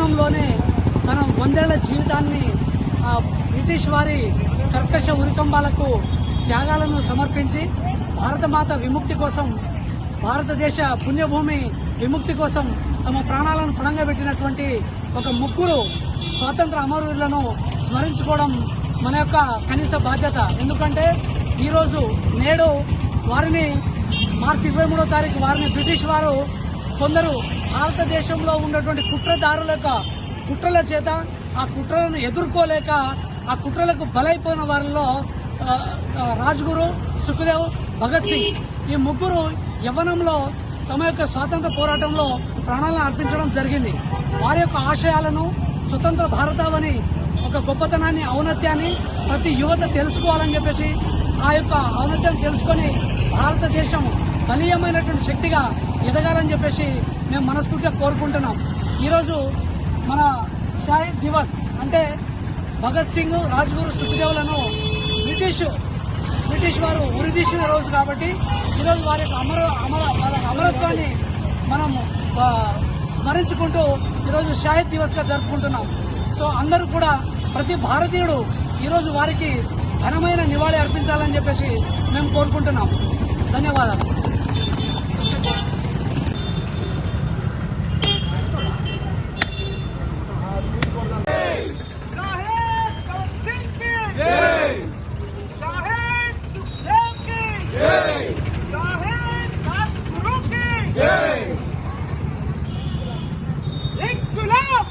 యవ్వనంలోనే తన 100 ఏళ్ల జీవితాన్ని బ్రిటిష్ వారి కర్కశ ఉరికంబాలకు త్యాగాలను సమర్పించి భారతమాత విముక్తి కోసం, భారతదేశ పుణ్యభూమి విముక్తి కోసం తమ ప్రాణాలను పణంగా పెట్టినటువంటి ఒక ముగ్గురు స్వాతంత్ర అమరవీరులను స్మరించుకోవడం మన యొక్క కనీస బాధ్యత. ఎందుకంటే ఈరోజు నేడు వారిని మార్చి 23వ తారీఖు వారిని బ్రిటిష్ వారు కొందరు భారతదేశంలో ఉన్నటువంటి కుట్రదారుల యొక్క కుట్రల చేత ఆ కుట్రలను ఎదుర్కోలేక ఆ కుట్రలకు బలైపోయిన వారిలో రాజ్గురు, సుఖదేవ్, భగత్ సింగ్ ఈ ముగ్గురు యవ్వనంలో తమ యొక్క స్వాతంత్ర పోరాటంలో ప్రాణాలను అర్పించడం జరిగింది. వారి యొక్క ఆశయాలను, స్వతంత్ర భారతావని ఒక గొప్పతనాన్ని, ఔన్నత్యాన్ని ప్రతి యువత తెలుసుకోవాలని చెప్పేసి, ఆ యొక్క ఔన్నత్యాన్ని తెలుసుకొని భారతదేశం బలీయమైనటువంటి శక్తిగా ఎదగాలని చెప్పేసి మేము మనస్ఫూర్తిగా కోరుకుంటున్నాం. ఈరోజు మన షహీద్ దివస్ అంటే భగత్ సింగ్, రాజ్గురు, సుఖదేవులను బ్రిటిష్ వారు ఉరిదీసిన రోజు కాబట్టి ఈరోజు వారి యొక్క అమరత్వాన్ని మనం స్మరించుకుంటూ ఈరోజు షహీద్ దివస్గా జరుపుకుంటున్నాం. సో అందరూ కూడా, ప్రతి భారతీయుడు ఈరోజు వారికి ఘనమైన నివాళి అర్పించాలని చెప్పేసి మేము కోరుకుంటున్నాం. ధన్యవాదాలు.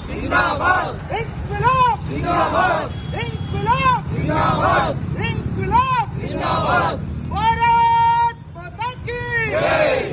जिंदाबाद, इंकलाब जिंदाबाद, इंकलाब जिंदाबाद, इंकलाब जिंदाबाद, भारत माता की जय।